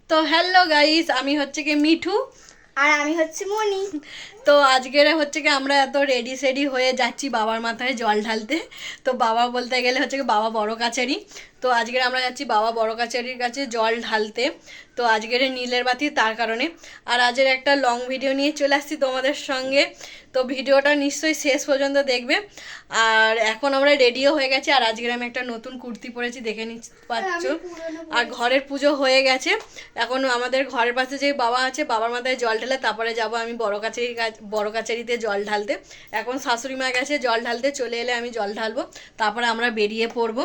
তো hello guys, আমি হচ্ছে কি মিঠু আর আমি হচ্ছে মনি। তো আজকের হচ্ছে কি আমরা এত রেডি সেডি হয়ে যাচ্ছি বাবার মাথায় জল ঢালতে। তো বাবা বলতে গেলে হচ্ছে কি বাবা বড় কাছারি। তো আজকের আমরা যাচ্ছি বাবা বড় কাছারির কাছে জল ঢালতে। তো আজকের নীলের বাতি তার কারণে। আর আজকের একটা লং ভিডিও নিয়ে চলে আসছি তোমাদের সঙ্গে। তো ভিডিওটা নিশ্চয়ই শেষ পর্যন্ত দেখবে। আর এখন আমরা রেডিও হয়ে গেছি। আর আজকের আমি একটা নতুন কুর্তি পরেছি, দেখে নিতে পাচ্ছ। আর ঘরের পুজো হয়ে গেছে। এখন আমাদের ঘরের পাশে যে বাবা আছে, বাবার মাথায় জল ঢালে তারপরে যাব আমি বড় কাছারিতে জল ঢালতে। এখন শাশুড়ি মা গেছে জল ঢালতে, চলে এলে আমি জল ঢালবো, তারপরে আমরা বেরিয়ে পড়বো।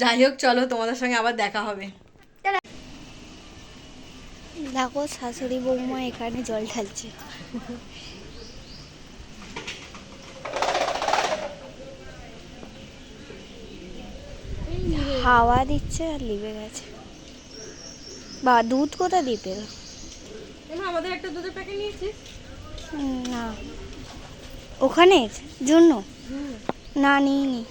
যাই হোক, চলো তোমাদের সঙ্গে আবার দেখা হবে। দেখো শাশুড়ি বৌমা এখানে জল ঢালছে। হাওয়া দিচ্ছে আর লিবে গেছে। বা দুধ কোথা দিয়ে পেল? আমাদের একটা দুধের প্যাকেট নিয়েছিস? না, ওখানের জন্য না নিইনি।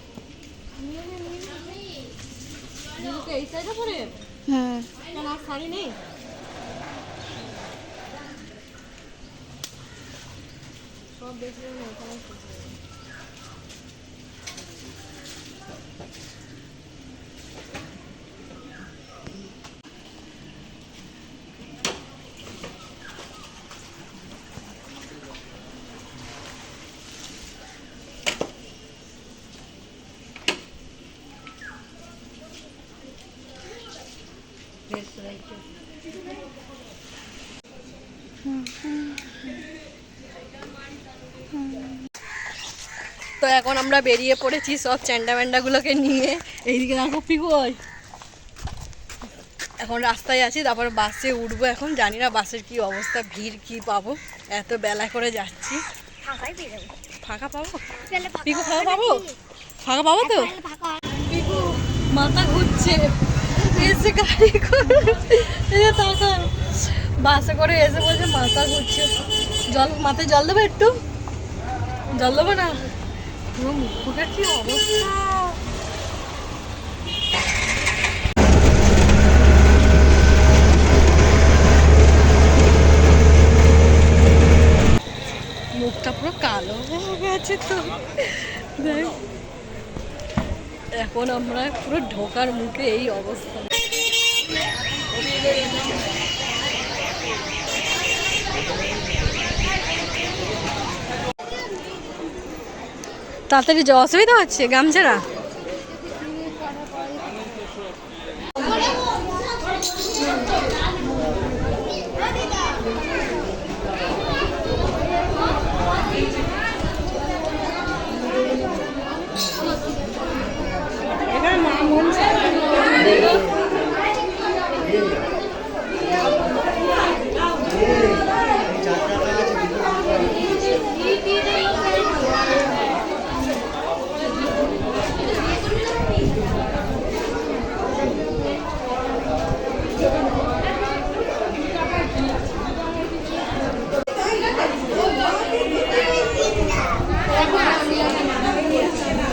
এই সাইডে পরে শাড়ি নেই। সব বেশি তো এখন আমরা বেরিয়ে পড়েছি সব চ্যান্ডা ম্যান্ডাগুলোকে নিয়ে। এইদিকে দেখো পিকোই, এখন রাস্তায় আছি, তারপর বাসে উঠবো। এখন জানি না বাসের কি অবস্থা, ভিড় কি পাবো, এত বেলা করে যাচ্ছি। ফাঁকা পাবো? পিকু ফাঁকা পাবো? ফাঁকা পাবো তো? পিকু মাথা ঘুরছে, এসে গাড়ি করে টাকা বাসে করে এসে বলছে মাথা ঘুরছে। জল মাথায় জল দেবো, একটু জল দেবো না? মুখের কি অবস্থা। মুখটা পুরো কালো হয়ে গেছে। তো দেখ, এখন আমরা পুরো ঢোকার মুখে এই অবস্থা। তাড়াতাড়ি যাওয়া অসুবিধা হচ্ছে গামছাড়া।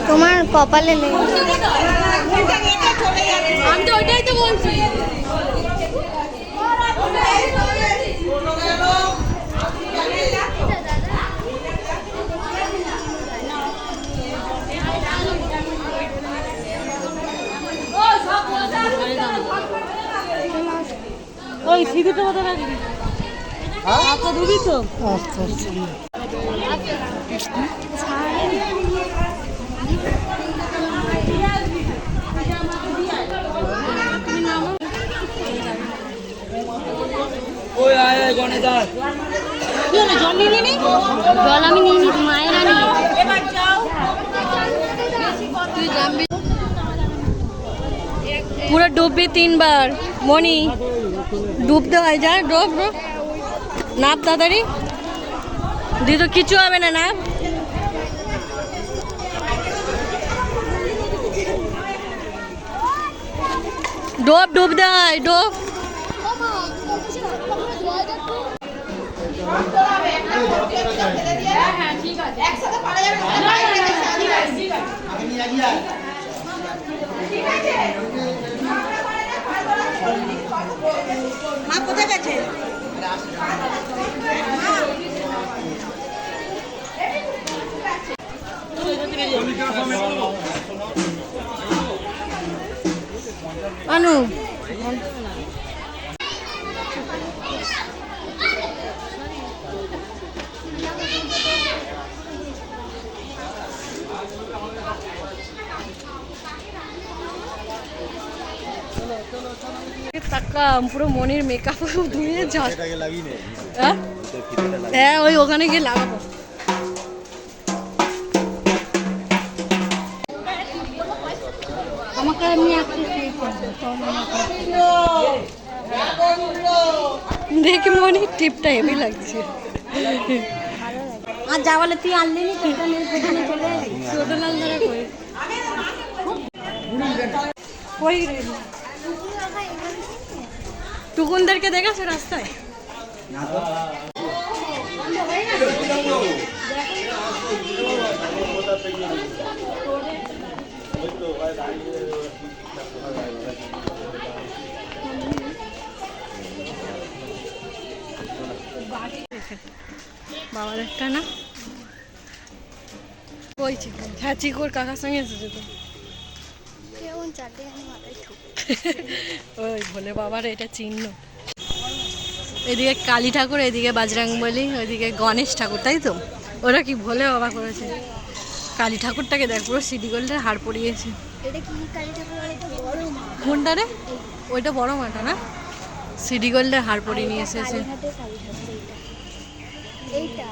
তোমার কপালে লেগে আমি তো ওইটাই তো বলছি। ওই সিঁদুরটা কথা রাখবি, হাতটা ধুবি তো। আচ্ছা জল নিয়ে নি, জল আমি নিয়ে নি, মায়েরা নিয়ে তুই যাবি পুরো ডুববি 3 বার। মনি ডুবতে হয়, যা ডোব ডোব, নাপ তাড়াতাড়ি, দিয়ে তো কিছু হবে না, নাপ। ডোব ডুবতে হয়, ডোব। মা কোথায় গেছে? আনু তাকাম পুরো মনির মেকআপ ধুয়ে যাচ্ছে। হ্যাঁ হ্যাঁ ওই ওখানে গিয়ে লাগাবো। আমাকে এমনি দেখি মনি টিপটা হেভি লাগছে। আর যা বলে তুই আনলি নি তোটা নিয়ে পেছনে চলে এলি। ছোট লাল ধরে কই রে টুকুনদেরকে দেখেছো রাস্তায়? বাবার একটা না ওই চিকন হ্যাঁ চিকোর কাকার সঙ্গে এসেছে তো কেমন চারটে আমি মাথায় ঠুক ওই ভোলে বাবার এটা চিহ্ন। এদিকে কালী ঠাকুর, এদিকে বজরংবলী, ওইদিকে গণেশ ঠাকুর, তাই তো? ওরা কি ভোলে বাবা করেছে। কালী ঠাকুরটাকে দেখ পুরো সিটি গোল্ডের হাড় পরিয়েছে। এটা কি কালী ঠাকুর? এটা বড় মা। কোনটা রে? ওইটা বড় মাটা না, সিটি গোল্ডের হাড় পরিয়ে নিয়ে এসেছে। কালীঘাটের কালী ঠাকুর এইটা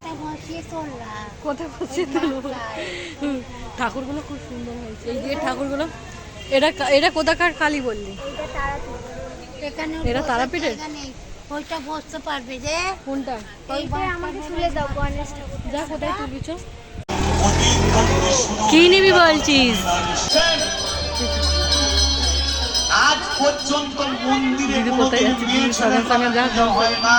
এটা বসিয়ে চললা কোথায় বসিয়ে তুলবো? ঠাকুরগুলো খুব সুন্দর হয়েছে। এই যে ঠাকুরগুলো, এটা কোথাকার কালী বললি? এইটা তারাপীঠ। এখানে এরা তারাপীঠের? ওইটা বসতে পারবে যে কোনটা? এইটা আমাকে তুলে দাও গণেশ ঠাকুর। যা কোথায় তুলবি চ। কি নিবি বলছিস? আজ পর্যন্ত মন্দিরে দিদি কোনো কোথায় দিন যাচ্ছে? মেয়ে দিদি ছেলে সঙ্গে সঙ্গে যা পুজো হয় না।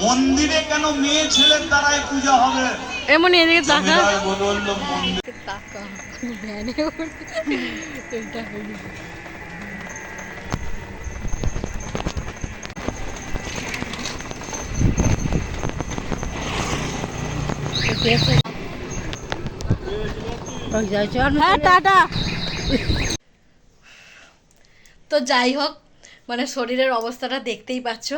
মন্দিরে কেন মেয়ে ছেলের দ্বারাই পূজা হবে? এমন এদিকে তাকা জমিদার বদল মন্দির তাকা ভ্যানে এটা হইল। হ্যাঁ টাটা। তো যাই হোক, মানে শরীরের অবস্থাটা দেখতেই পাচ্ছ।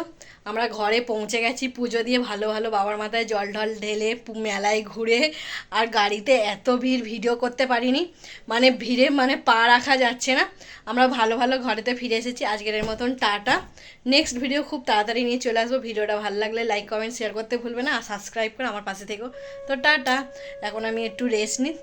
আমরা ঘরে পৌঁছে গেছি পুজো দিয়ে, ভালো ভালো বাবার মাথায় জল ঢল ঢেলে মেলায় ঘুরে। আর গাড়িতে এত ভিড়, ভিডিও করতে পারিনি, মানে ভিড়ে মানে পা রাখা যাচ্ছে না। আমরা ভালো ভালো ঘরেতে ফিরে এসেছি। আজকের মতন টাটা। নেক্সট ভিডিও খুব তাড়াতাড়ি নিয়ে চলে আসবো। ভিডিওটা ভালো লাগলে লাইক কমেন্ট শেয়ার করতে ভুলবে না, আর সাবস্ক্রাইব করে আমার পাশে থেকো। তো টাটা। এখন আমি একটু রেস্ট নিই,